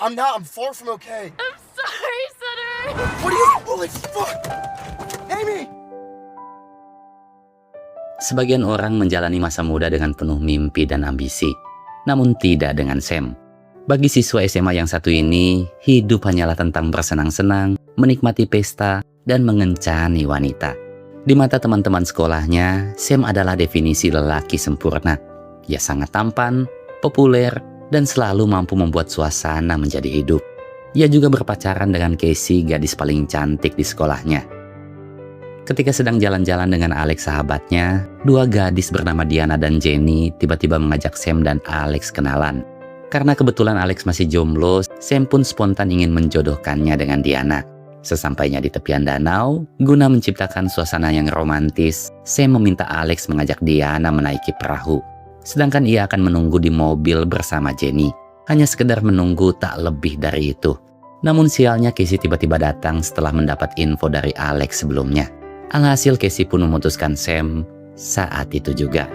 I'm not. I'm far from okay. I'm sorry, Sutter. What are you? Holy fuck! Amy! Sebagian orang menjalani masa muda dengan penuh mimpi dan ambisi, namun tidak dengan Sam. Bagi siswa SMA yang satu ini, hidup hanyalah tentang bersenang-senang, menikmati pesta, dan mengencani wanita. Di mata teman-teman sekolahnya, Sam adalah definisi lelaki sempurna. Ia sangat tampan, populer, dan selalu mampu membuat suasana menjadi hidup. Ia juga berpacaran dengan Casey, gadis paling cantik di sekolahnya. Ketika sedang jalan-jalan dengan Alex sahabatnya, dua gadis bernama Diana dan Jenny tiba-tiba mengajak Sam dan Alex kenalan. Karena kebetulan Alex masih jomblo, Sam pun spontan ingin menjodohkannya dengan Diana. Sesampainya di tepian danau, guna menciptakan suasana yang romantis, Sam meminta Alex mengajak Diana menaiki perahu. Sedangkan ia akan menunggu di mobil bersama Jenny. Hanya sekedar menunggu, tak lebih dari itu. Namun sialnya Casey tiba-tiba datang setelah mendapat info dari Alex sebelumnya. Alhasil Casey pun memutuskan Sam saat itu juga.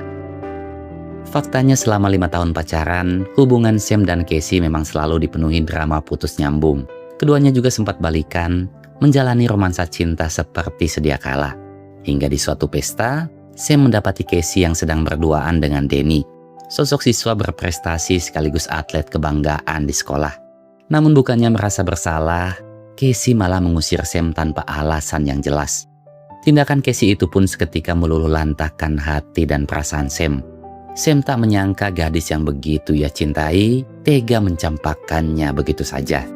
Faktanya selama 5 tahun pacaran, hubungan Sam dan Casey memang selalu dipenuhi drama putus nyambung. Keduanya juga sempat balikan, menjalani romansa cinta seperti sedia kala. Hingga di suatu pesta, Sam mendapati Casey yang sedang berduaan dengan Danny, sosok siswa berprestasi sekaligus atlet kebanggaan di sekolah. Namun bukannya merasa bersalah, Casey malah mengusir Sam tanpa alasan yang jelas. Tindakan Casey itu pun seketika meluluhlantahkan hati dan perasaan Sam. Sam tak menyangka gadis yang begitu ia cintai, tega mencampakkannya begitu saja.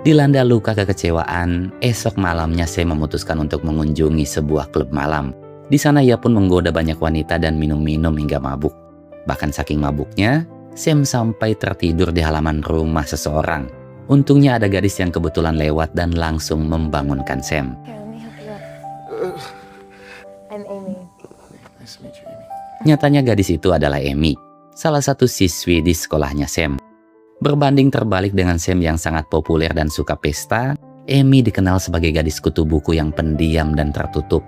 Dilanda luka kekecewaan, esok malamnya Sam memutuskan untuk mengunjungi sebuah klub malam. Di sana ia pun menggoda banyak wanita dan minum-minum hingga mabuk. Bahkan saking mabuknya, Sam sampai tertidur di halaman rumah seseorang. Untungnya ada gadis yang kebetulan lewat dan langsung membangunkan Sam. I'm Amy. Nice to meet you, Amy. Nyatanya gadis itu adalah Amy, salah satu siswi di sekolahnya Sam. Berbanding terbalik dengan Sam yang sangat populer dan suka pesta, Amy dikenal sebagai gadis kutu buku yang pendiam dan tertutup.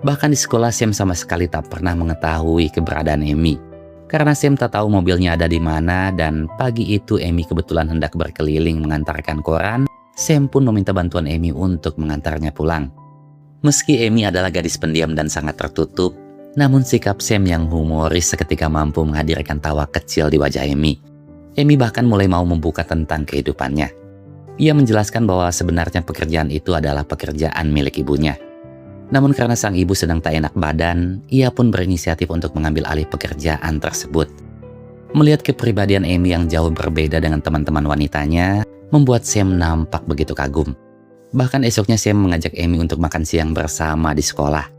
Bahkan di sekolah Sam sama sekali tak pernah mengetahui keberadaan Amy. Karena Sam tak tahu mobilnya ada di mana dan pagi itu Amy kebetulan hendak berkeliling mengantarkan koran, Sam pun meminta bantuan Amy untuk mengantarnya pulang. Meski Amy adalah gadis pendiam dan sangat tertutup, namun sikap Sam yang humoris seketika mampu menghadirkan tawa kecil di wajah Amy. Amy bahkan mulai mau membuka tentang kehidupannya. Ia menjelaskan bahwa sebenarnya pekerjaan itu adalah pekerjaan milik ibunya. Namun karena sang ibu sedang tak enak badan, ia pun berinisiatif untuk mengambil alih pekerjaan tersebut. Melihat kepribadian Amy yang jauh berbeda dengan teman-teman wanitanya, membuat Sam nampak begitu kagum. Bahkan esoknya Sam mengajak Amy untuk makan siang bersama di sekolah.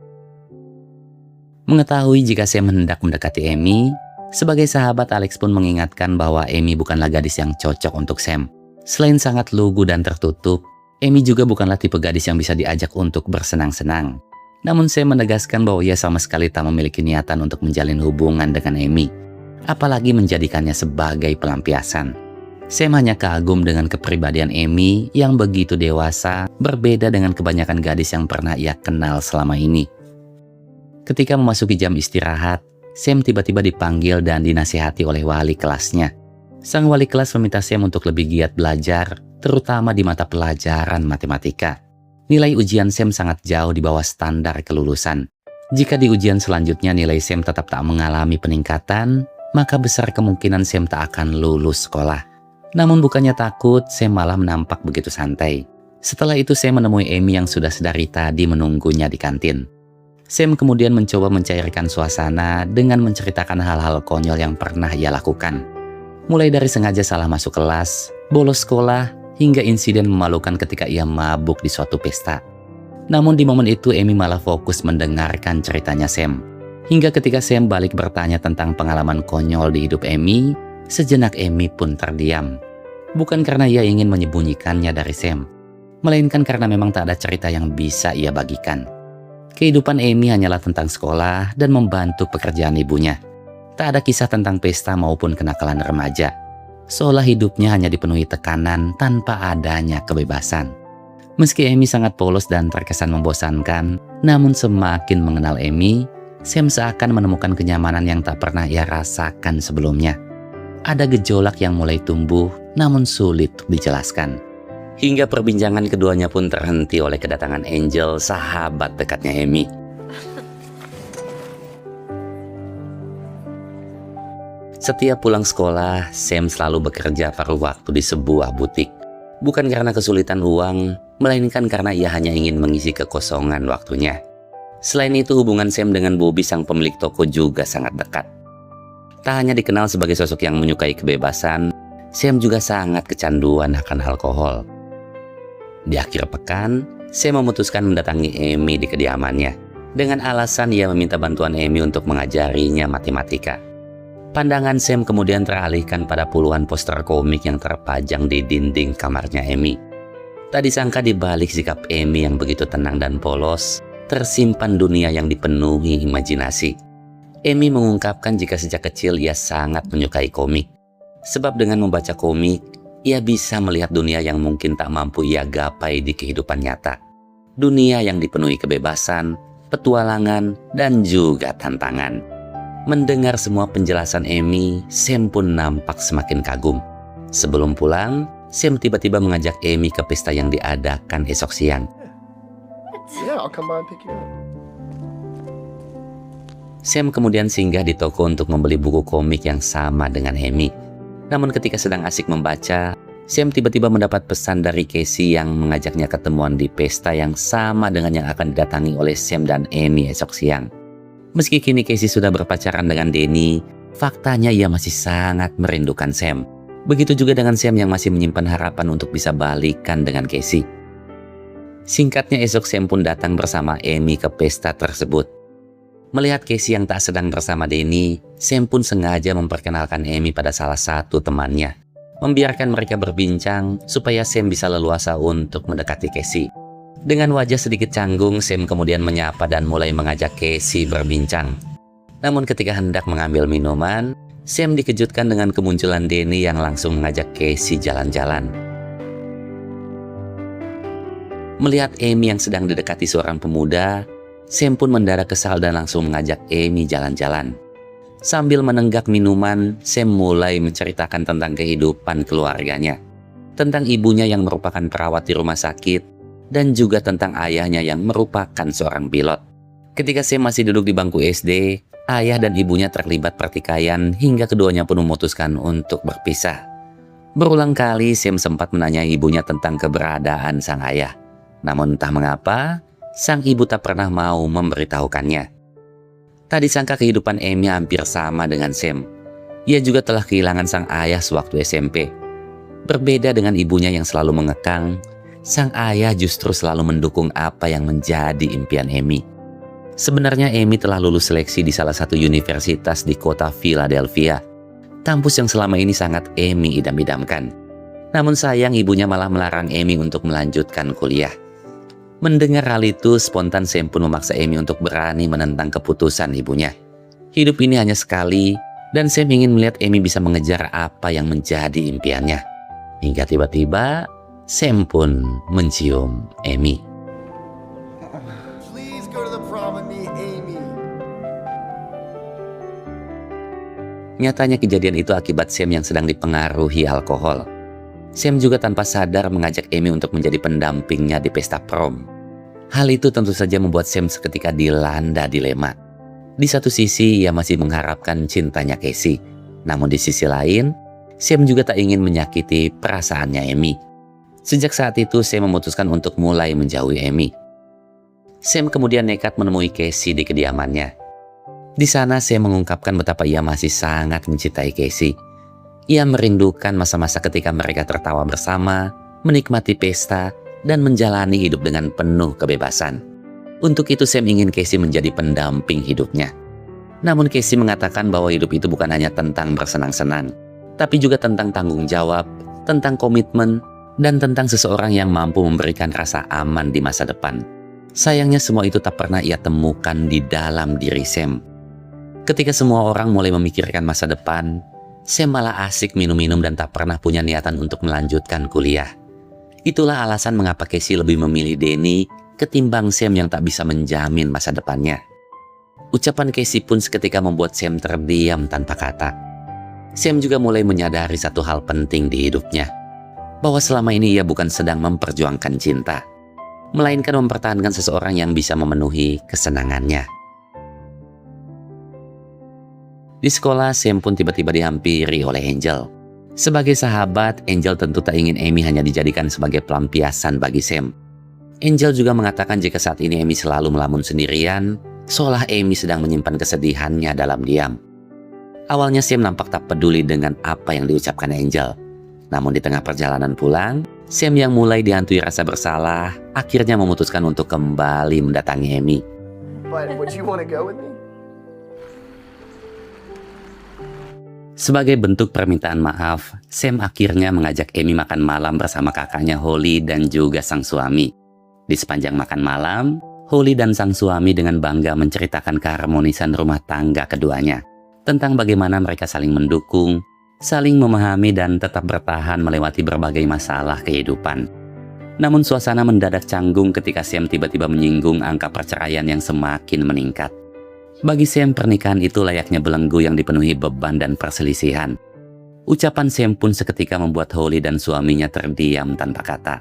Mengetahui jika Sam hendak mendekati Amy, sebagai sahabat Alex pun mengingatkan bahwa Amy bukanlah gadis yang cocok untuk Sam. Selain sangat lugu dan tertutup, Amy juga bukanlah tipe gadis yang bisa diajak untuk bersenang-senang. Namun Sam menegaskan bahwa ia sama sekali tak memiliki niatan untuk menjalin hubungan dengan Amy, apalagi menjadikannya sebagai pelampiasan. Sam hanya kagum dengan kepribadian Amy yang begitu dewasa, berbeda dengan kebanyakan gadis yang pernah ia kenal selama ini. Ketika memasuki jam istirahat, Sam tiba-tiba dipanggil dan dinasihati oleh wali kelasnya. Sang wali kelas meminta Sam untuk lebih giat belajar, terutama di mata pelajaran matematika. Nilai ujian Sam sangat jauh di bawah standar kelulusan. Jika di ujian selanjutnya nilai Sam tetap tak mengalami peningkatan, maka besar kemungkinan Sam tak akan lulus sekolah. Namun bukannya takut, Sam malah menampak begitu santai. Setelah itu Sam menemui Amy yang sudah sedari tadi menunggunya di kantin. Sam kemudian mencoba mencairkan suasana dengan menceritakan hal-hal konyol yang pernah ia lakukan. Mulai dari sengaja salah masuk kelas, bolos sekolah, hingga insiden memalukan ketika ia mabuk di suatu pesta. Namun di momen itu Amy malah fokus mendengarkan ceritanya Sam. Hingga ketika Sam balik bertanya tentang pengalaman konyol di hidup Amy, sejenak Amy pun terdiam. Bukan karena ia ingin menyembunyikannya dari Sam, melainkan karena memang tak ada cerita yang bisa ia bagikan. Kehidupan Amy hanyalah tentang sekolah dan membantu pekerjaan ibunya. Tak ada kisah tentang pesta maupun kenakalan remaja. Seolah hidupnya hanya dipenuhi tekanan tanpa adanya kebebasan. Meski Amy sangat polos dan terkesan membosankan, namun semakin mengenal Amy, Sam seakan menemukan kenyamanan yang tak pernah ia rasakan sebelumnya. ada gejolak yang mulai tumbuh namun sulit untuk dijelaskan. Hingga perbincangan keduanya pun terhenti oleh kedatangan Angel, sahabat dekatnya Amy. Setiap pulang sekolah, Sam selalu bekerja paruh waktu di sebuah butik. Bukan karena kesulitan uang, melainkan karena ia hanya ingin mengisi kekosongan waktunya. Selain itu, hubungan Sam dengan Bobby sang pemilik toko juga sangat dekat. Tak hanya dikenal sebagai sosok yang menyukai kebebasan, Sam juga sangat kecanduan akan alkohol. Di akhir pekan, Sam memutuskan mendatangi Amy di kediamannya. Dengan alasan ia meminta bantuan Amy untuk mengajarinya matematika. Pandangan Sam kemudian teralihkan pada puluhan poster komik yang terpajang di dinding kamarnya Amy. Tak disangka di balik sikap Amy yang begitu tenang dan polos, tersimpan dunia yang dipenuhi imajinasi. Amy mengungkapkan jika sejak kecil ia sangat menyukai komik. Sebab dengan membaca komik, ia bisa melihat dunia yang mungkin tak mampu ia gapai di kehidupan nyata. Dunia yang dipenuhi kebebasan, petualangan, dan juga tantangan. Mendengar semua penjelasan Amy, Sam pun nampak semakin kagum. Sebelum pulang, Sam tiba-tiba mengajak Amy ke pesta yang diadakan esok siang. Yeah, I'll come by and pick you up. Sam kemudian singgah di toko untuk membeli buku komik yang sama dengan Amy. Namun ketika sedang asik membaca, Sam tiba-tiba mendapat pesan dari Casey yang mengajaknya ketemuan di pesta yang sama dengan yang akan didatangi oleh Sam dan Amy esok siang. Meski kini Casey sudah berpacaran dengan Danny, faktanya ia masih sangat merindukan Sam. Begitu juga dengan Sam yang masih menyimpan harapan untuk bisa balikan dengan Casey. Singkatnya esok Sam pun datang bersama Amy ke pesta tersebut. Melihat Casey yang tak sedang bersama Danny, Sam pun sengaja memperkenalkan Amy pada salah satu temannya. Membiarkan mereka berbincang supaya Sam bisa leluasa untuk mendekati Casey. Dengan wajah sedikit canggung, Sam kemudian menyapa dan mulai mengajak Casey berbincang. Namun ketika hendak mengambil minuman, Sam dikejutkan dengan kemunculan Danny yang langsung mengajak Casey jalan-jalan. Melihat Amy yang sedang didekati seorang pemuda, Sam pun mendadak kesal dan langsung mengajak Amy jalan-jalan. Sambil menenggak minuman, Sam mulai menceritakan tentang kehidupan keluarganya. Tentang ibunya yang merupakan perawat di rumah sakit, dan juga tentang ayahnya yang merupakan seorang pilot. Ketika Sam masih duduk di bangku SD, ayah dan ibunya terlibat pertikaian hingga keduanya pun memutuskan untuk berpisah. Berulang kali Sam sempat menanyai ibunya tentang keberadaan sang ayah. Namun entah mengapa, sang ibu tak pernah mau memberitahukannya. Tak disangka kehidupan Amy hampir sama dengan Sam. Ia juga telah kehilangan sang ayah sewaktu SMP. Berbeda dengan ibunya yang selalu mengekang, sang ayah justru selalu mendukung apa yang menjadi impian Amy. Sebenarnya Amy telah lulus seleksi di salah satu universitas di kota Philadelphia, kampus yang selama ini sangat Amy idam-idamkan. Namun sayang ibunya malah melarang Amy untuk melanjutkan kuliah. Mendengar hal itu, spontan Sam pun memaksa Amy untuk berani menentang keputusan ibunya. Hidup ini hanya sekali, dan Sam ingin melihat Amy bisa mengejar apa yang menjadi impiannya. Hingga tiba-tiba, Sam pun mencium Amy. Please go to the prom with me, Amy. Nyatanya kejadian itu akibat Sam yang sedang dipengaruhi alkohol. Sam juga tanpa sadar mengajak Amy untuk menjadi pendampingnya di pesta prom. Hal itu tentu saja membuat Sam seketika dilanda dilema. Di satu sisi ia masih mengharapkan cintanya Casey. Namun di sisi lain, Sam juga tak ingin menyakiti perasaannya Amy. Sejak saat itu Sam memutuskan untuk mulai menjauhi Amy. Sam kemudian nekat menemui Casey di kediamannya. Di sana Sam mengungkapkan betapa ia masih sangat mencintai Casey. Ia merindukan masa-masa ketika mereka tertawa bersama, menikmati pesta, dan menjalani hidup dengan penuh kebebasan. Untuk itu Sam ingin Casey menjadi pendamping hidupnya. Namun Casey mengatakan bahwa hidup itu bukan hanya tentang bersenang-senang, tapi juga tentang tanggung jawab, tentang komitmen, dan tentang seseorang yang mampu memberikan rasa aman di masa depan. Sayangnya semua itu tak pernah ia temukan di dalam diri Sam. Ketika semua orang mulai memikirkan masa depan, Sam malah asik minum-minum dan tak pernah punya niatan untuk melanjutkan kuliah. Itulah alasan mengapa Casey lebih memilih Danny ketimbang Sam yang tak bisa menjamin masa depannya. Ucapan Casey pun seketika membuat Sam terdiam tanpa kata. Sam juga mulai menyadari satu hal penting di hidupnya, bahwa selama ini ia bukan sedang memperjuangkan cinta, melainkan mempertahankan seseorang yang bisa memenuhi kesenangannya. Di sekolah, Sam pun tiba-tiba dihampiri oleh Angel. Sebagai sahabat, Angel tentu tak ingin Amy hanya dijadikan sebagai pelampiasan bagi Sam. Angel juga mengatakan jika saat ini Amy selalu melamun sendirian, seolah Amy sedang menyimpan kesedihannya dalam diam. Awalnya Sam nampak tak peduli dengan apa yang diucapkan Angel. Namun di tengah perjalanan pulang, Sam yang mulai dihantui rasa bersalah akhirnya memutuskan untuk kembali mendatangi Amy. But would you want to go with me? Sebagai bentuk permintaan maaf, Sam akhirnya mengajak Amy makan malam bersama kakaknya Holly dan juga sang suami. Di sepanjang makan malam, Holly dan sang suami dengan bangga menceritakan keharmonisan rumah tangga keduanya, tentang bagaimana mereka saling mendukung, saling memahami dan tetap bertahan melewati berbagai masalah kehidupan. Namun suasana mendadak canggung ketika Sam tiba-tiba menyinggung angka perceraian yang semakin meningkat. Bagi Sam, pernikahan itu layaknya belenggu yang dipenuhi beban dan perselisihan. Ucapan Sam pun seketika membuat Holly dan suaminya terdiam tanpa kata.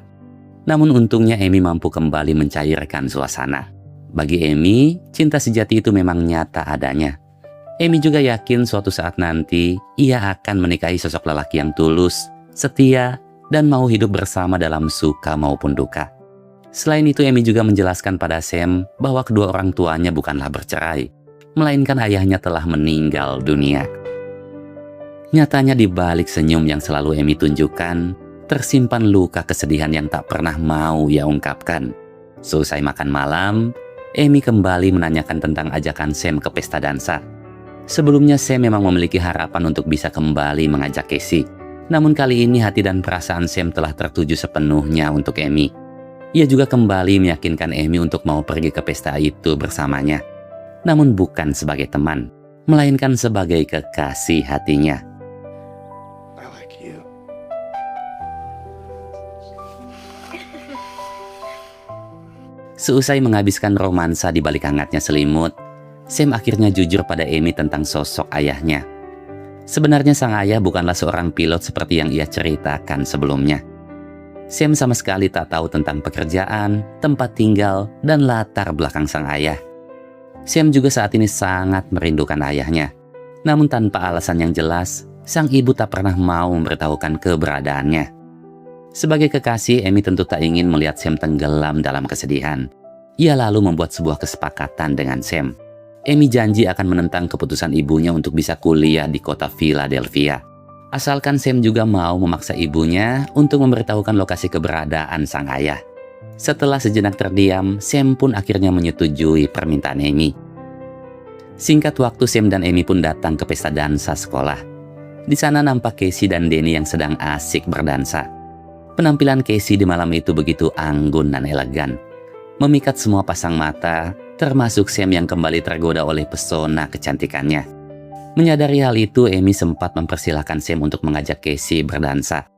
Namun untungnya Amy mampu kembali mencairkan suasana. Bagi Amy, cinta sejati itu memang nyata adanya. Amy juga yakin suatu saat nanti ia akan menikahi sosok lelaki yang tulus, setia, dan mau hidup bersama dalam suka maupun duka. Selain itu, Amy juga menjelaskan pada Sam bahwa kedua orang tuanya bukanlah bercerai, melainkan ayahnya telah meninggal dunia. Nyatanya di balik senyum yang selalu Amy tunjukkan, tersimpan luka kesedihan yang tak pernah mau ia ungkapkan. Selesai makan malam, Amy kembali menanyakan tentang ajakan Sam ke pesta dansa. Sebelumnya Sam memang memiliki harapan untuk bisa kembali mengajak Casey. Namun kali ini hati dan perasaan Sam telah tertuju sepenuhnya untuk Amy. Ia juga kembali meyakinkan Amy untuk mau pergi ke pesta itu bersamanya. Namun bukan sebagai teman, melainkan sebagai kekasih hatinya. I like you. Seusai menghabiskan romansa di balik hangatnya selimut, Sam akhirnya jujur pada Amy tentang sosok ayahnya. Sebenarnya sang ayah bukanlah seorang pilot seperti yang ia ceritakan sebelumnya. Sam sama sekali tak tahu tentang pekerjaan, tempat tinggal, dan latar belakang sang ayah. Sam juga saat ini sangat merindukan ayahnya. Namun tanpa alasan yang jelas, sang ibu tak pernah mau memberitahukan keberadaannya. Sebagai kekasih, Amy tentu tak ingin melihat Sam tenggelam dalam kesedihan. Ia lalu membuat sebuah kesepakatan dengan Sam. Amy janji akan menentang keputusan ibunya untuk bisa kuliah di kota Philadelphia. Asalkan Sam juga mau memaksa ibunya untuk memberitahukan lokasi keberadaan sang ayah. Setelah sejenak terdiam, Sam pun akhirnya menyetujui permintaan Amy. Singkat waktu, Sam dan Amy pun datang ke pesta dansa sekolah. Di sana nampak Casey dan Danny yang sedang asik berdansa. Penampilan Casey di malam itu begitu anggun dan elegan, memikat semua pasang mata, termasuk Sam yang kembali tergoda oleh pesona kecantikannya. Menyadari hal itu, Amy sempat mempersilahkan Sam untuk mengajak Casey berdansa.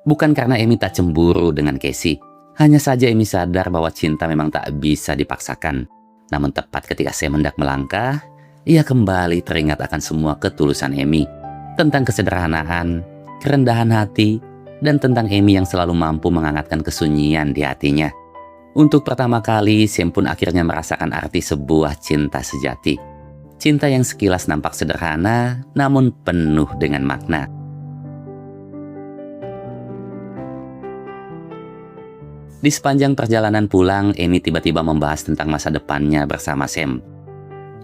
Bukan karena Amy tak cemburu dengan Casey, hanya saja Amy sadar bahwa cinta memang tak bisa dipaksakan. Namun tepat ketika Sam hendak melangkah, ia kembali teringat akan semua ketulusan Amy, tentang kesederhanaan, kerendahan hati, dan tentang Amy yang selalu mampu menghangatkan kesunyian di hatinya. Untuk pertama kali, Sam pun akhirnya merasakan arti sebuah cinta sejati. Cinta yang sekilas nampak sederhana, namun penuh dengan makna. Di sepanjang perjalanan pulang, Amy tiba-tiba membahas tentang masa depannya bersama Sam.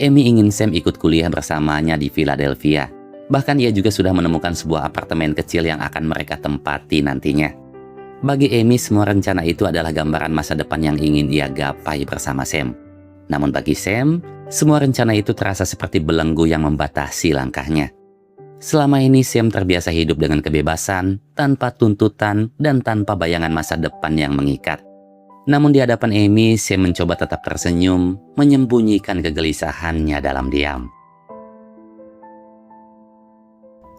Amy ingin Sam ikut kuliah bersamanya di Philadelphia. Bahkan ia juga sudah menemukan sebuah apartemen kecil yang akan mereka tempati nantinya. Bagi Amy, semua rencana itu adalah gambaran masa depan yang ingin ia gapai bersama Sam. Namun bagi Sam, semua rencana itu terasa seperti belenggu yang membatasi langkahnya. Selama ini Sam terbiasa hidup dengan kebebasan, tanpa tuntutan, dan tanpa bayangan masa depan yang mengikat. Namun di hadapan Amy, Sam mencoba tetap tersenyum, menyembunyikan kegelisahannya dalam diam.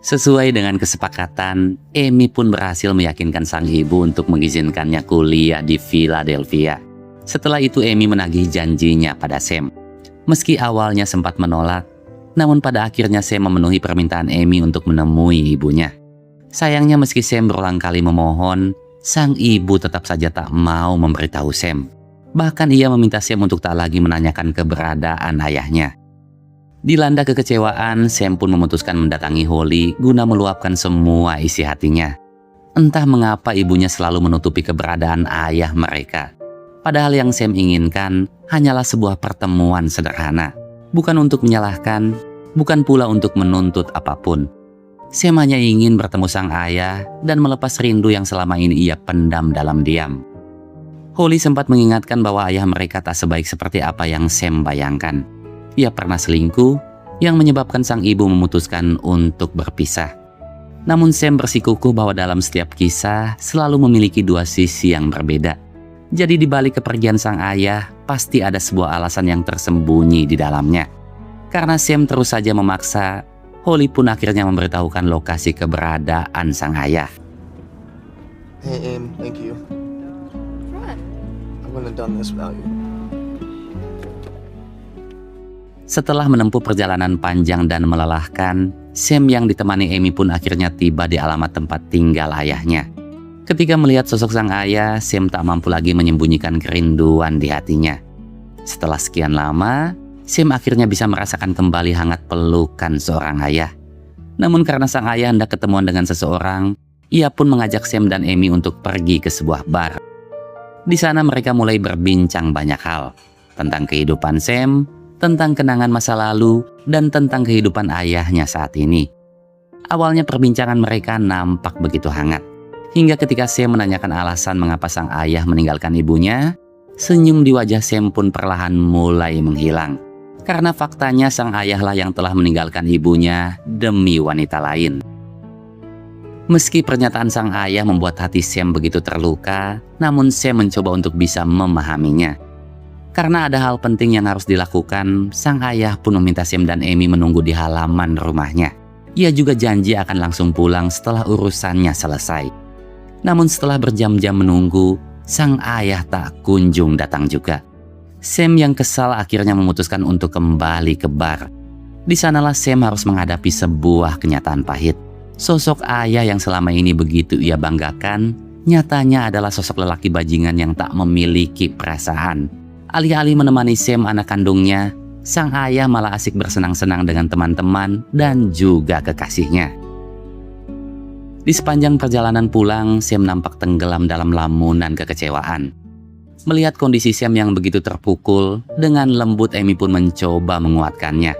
Sesuai dengan kesepakatan, Amy pun berhasil meyakinkan sang ibu untuk mengizinkannya kuliah di Philadelphia. Setelah itu Amy menagih janjinya pada Sam. Meski awalnya sempat menolak, Namun pada akhirnya Sam memenuhi permintaan Amy untuk menemui ibunya. Sayangnya meski Sam berulang kali memohon, sang ibu tetap saja tak mau memberitahu Sam. Bahkan ia meminta Sam untuk tak lagi menanyakan keberadaan ayahnya. Dilanda kekecewaan, Sam pun memutuskan mendatangi Holly guna meluapkan semua isi hatinya. Entah mengapa ibunya selalu menutupi keberadaan ayah mereka. Padahal yang Sam inginkan hanyalah sebuah pertemuan sederhana. Bukan untuk menyalahkan, bukan pula untuk menuntut apapun. Sam hanya ingin bertemu sang ayah dan melepas rindu yang selama ini ia pendam dalam diam. Holly sempat mengingatkan bahwa ayah mereka tak sebaik seperti apa yang Sam bayangkan. Ia pernah selingkuh yang menyebabkan sang ibu memutuskan untuk berpisah. Namun Sam bersikukuh bahwa dalam setiap kisah selalu memiliki dua sisi yang berbeda. Jadi di balik kepergian sang ayah, pasti ada sebuah alasan yang tersembunyi di dalamnya. Karena Sam terus saja memaksa, Holly pun akhirnya memberitahukan lokasi keberadaan sang ayah. Hey, Aim, thank you. What? I wouldn't have done this without you. Setelah menempuh perjalanan panjang dan melelahkan, Sam yang ditemani Amy pun akhirnya tiba di alamat tempat tinggal ayahnya. Ketika melihat sosok sang ayah, Sam tak mampu lagi menyembunyikan kerinduan di hatinya. Setelah sekian lama, Sam akhirnya bisa merasakan kembali hangat pelukan seorang ayah. Namun karena sang ayah hendak ketemuan dengan seseorang, ia pun mengajak Sam dan Amy untuk pergi ke sebuah bar. Di sana mereka mulai berbincang banyak hal. Tentang kehidupan Sam, tentang kenangan masa lalu, dan tentang kehidupan ayahnya saat ini. Awalnya perbincangan mereka nampak begitu hangat. Hingga ketika Sam menanyakan alasan mengapa sang ayah meninggalkan ibunya, senyum di wajah Sam pun perlahan mulai menghilang. Karena faktanya sang ayahlah yang telah meninggalkan ibunya demi wanita lain. Meski pernyataan sang ayah membuat hati Sam begitu terluka, namun Sam mencoba untuk bisa memahaminya. Karena ada hal penting yang harus dilakukan, sang ayah pun meminta Sam dan Amy menunggu di halaman rumahnya. Ia juga janji akan langsung pulang setelah urusannya selesai. Namun setelah berjam-jam menunggu, sang ayah tak kunjung datang juga. Sam yang kesal akhirnya memutuskan untuk kembali ke bar. Di sanalah Sam harus menghadapi sebuah kenyataan pahit. Sosok ayah yang selama ini begitu ia banggakan, nyatanya adalah sosok lelaki bajingan yang tak memiliki perasaan. Alih-alih menemani Sam anak kandungnya, sang ayah malah asik bersenang-senang dengan teman-teman dan juga kekasihnya. Di sepanjang perjalanan pulang, Sam nampak tenggelam dalam lamunan kekecewaan. Melihat kondisi Sam yang begitu terpukul, dengan lembut Amy pun mencoba menguatkannya.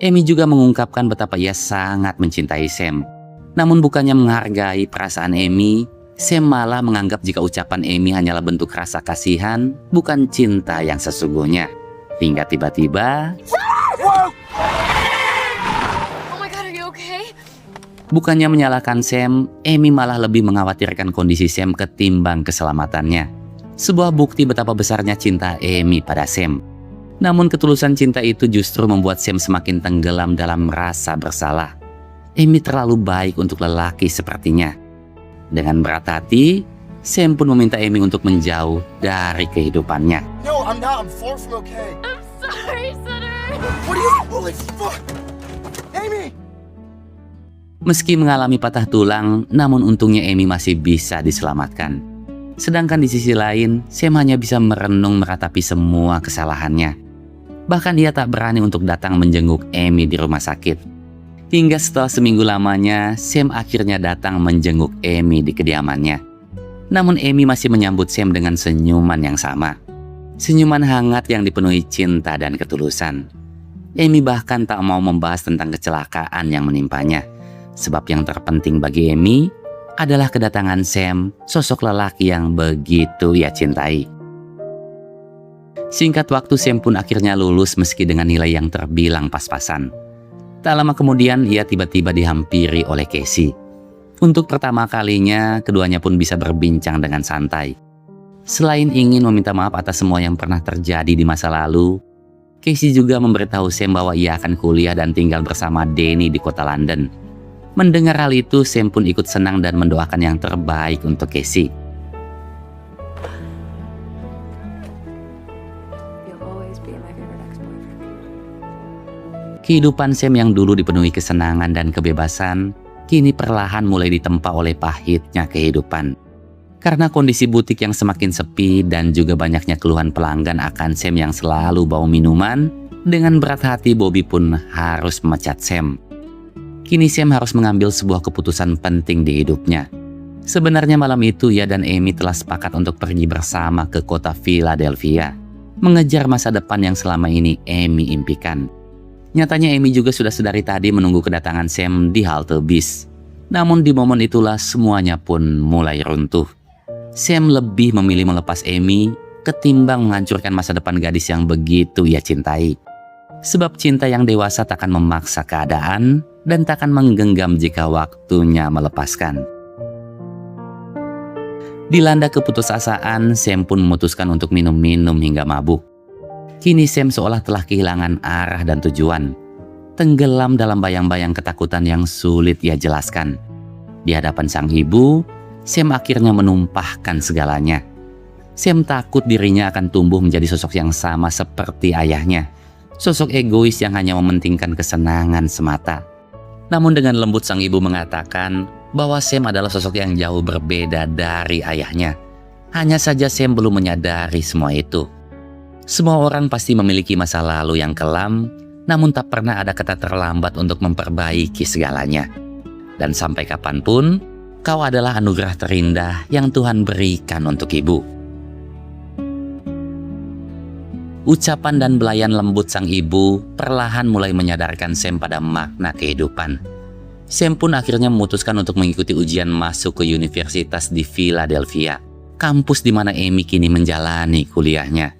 Amy juga mengungkapkan betapa ia sangat mencintai Sam. Namun bukannya menghargai perasaan Amy, Sam malah menganggap jika ucapan Amy hanyalah bentuk rasa kasihan, bukan cinta yang sesungguhnya. Hingga tiba-tiba, Oh my god, are you okay? bukannya menyalahkan Sam, Amy malah lebih mengkhawatirkan kondisi Sam ketimbang keselamatannya. Sebuah bukti betapa besarnya cinta Amy pada Sam. Namun ketulusan cinta itu justru membuat Sam semakin tenggelam dalam rasa bersalah. Amy terlalu baik untuk lelaki sepertinya. Dengan berat hati, Sam pun meminta Amy untuk menjauh dari kehidupannya. No, I'm not. I'm far from okay. I'm sorry, Sutter. What are you? Holy fuck! Amy! Meski mengalami patah tulang, namun untungnya Amy masih bisa diselamatkan. Sedangkan di sisi lain, Sam hanya bisa merenung meratapi semua kesalahannya. Bahkan ia tak berani untuk datang menjenguk Amy di rumah sakit. Hingga setelah seminggu lamanya, Sam akhirnya datang menjenguk Amy di kediamannya. Namun Amy masih menyambut Sam dengan senyuman yang sama. Senyuman hangat yang dipenuhi cinta dan ketulusan. Amy bahkan tak mau membahas tentang kecelakaan yang menimpanya. Sebab yang terpenting bagi Amy adalah kedatangan Sam, sosok lelaki yang begitu ia cintai. Singkat waktu Sam pun akhirnya lulus meski dengan nilai yang terbilang pas-pasan. Tak lama kemudian ia tiba-tiba dihampiri oleh Casey. Untuk pertama kalinya keduanya pun bisa berbincang dengan santai. Selain ingin meminta maaf atas semua yang pernah terjadi di masa lalu, Casey juga memberitahu Sam bahwa ia akan kuliah dan tinggal bersama Danny di kota London. Mendengar hal itu, Sam pun ikut senang dan mendoakan yang terbaik untuk Casey. Kehidupan Sam yang dulu dipenuhi kesenangan dan kebebasan, kini perlahan mulai ditempa oleh pahitnya kehidupan. Karena kondisi butik yang semakin sepi dan juga banyaknya keluhan pelanggan akan Sam yang selalu bawa minuman, dengan berat hati Bobby pun harus memecat Sam. Kini Sam harus mengambil sebuah keputusan penting di hidupnya. Sebenarnya malam itu ia dan Amy telah sepakat untuk pergi bersama ke kota Philadelphia, mengejar masa depan yang selama ini Amy impikan. Nyatanya Amy juga sudah sedari tadi menunggu kedatangan Sam di halte bis. Namun di momen itulah semuanya pun mulai runtuh. Sam lebih memilih melepas Amy ketimbang menghancurkan masa depan gadis yang begitu ia cintai. Sebab cinta yang dewasa takkan memaksa keadaan dan takkan menggenggam jika waktunya melepaskan. Dilanda keputusasaan, Sam pun memutuskan untuk minum-minum hingga mabuk. Kini Sam seolah telah kehilangan arah dan tujuan. Tenggelam dalam bayang-bayang ketakutan yang sulit ia jelaskan. Di hadapan sang ibu, Sam akhirnya menumpahkan segalanya. Sam takut dirinya akan tumbuh menjadi sosok yang sama seperti ayahnya. Sosok egois yang hanya mementingkan kesenangan semata. Namun dengan lembut sang ibu mengatakan bahwa Sam adalah sosok yang jauh berbeda dari ayahnya. Hanya saja Sam belum menyadari semua itu. Semua orang pasti memiliki masa lalu yang kelam, namun tak pernah ada kata terlambat untuk memperbaiki segalanya. Dan sampai kapanpun, kau adalah anugerah terindah yang Tuhan berikan untuk ibu. Ucapan dan belayan lembut sang ibu perlahan mulai menyadarkan Sam pada makna kehidupan. Sam pun akhirnya memutuskan untuk mengikuti ujian masuk ke universitas di Philadelphia, kampus di mana Amy kini menjalani kuliahnya.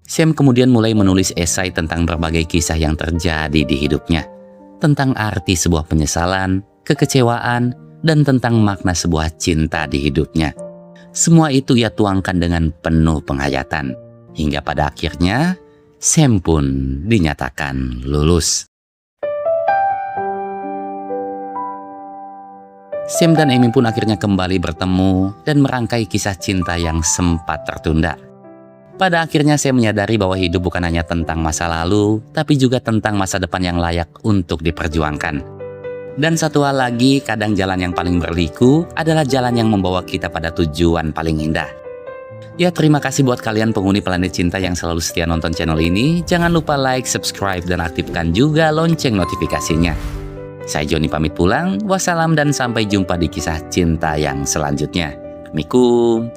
Sam kemudian mulai menulis esai tentang berbagai kisah yang terjadi di hidupnya, tentang arti sebuah penyesalan, kekecewaan, dan tentang makna sebuah cinta di hidupnya. Semua itu ia tuangkan dengan penuh penghayatan, hingga pada akhirnya Sam pun dinyatakan lulus. Sam dan Amy pun akhirnya kembali bertemu dan merangkai kisah cinta yang sempat tertunda. Pada akhirnya Sam menyadari bahwa hidup bukan hanya tentang masa lalu, tapi juga tentang masa depan yang layak untuk diperjuangkan. Dan satu hal lagi, kadang jalan yang paling berliku adalah jalan yang membawa kita pada tujuan paling indah. Ya, terima kasih buat kalian penghuni Planet Cinta yang selalu setia nonton channel ini. Jangan lupa like, subscribe, dan aktifkan juga lonceng notifikasinya. Saya Joni pamit pulang, wassalam dan sampai jumpa di kisah cinta yang selanjutnya. Mikum.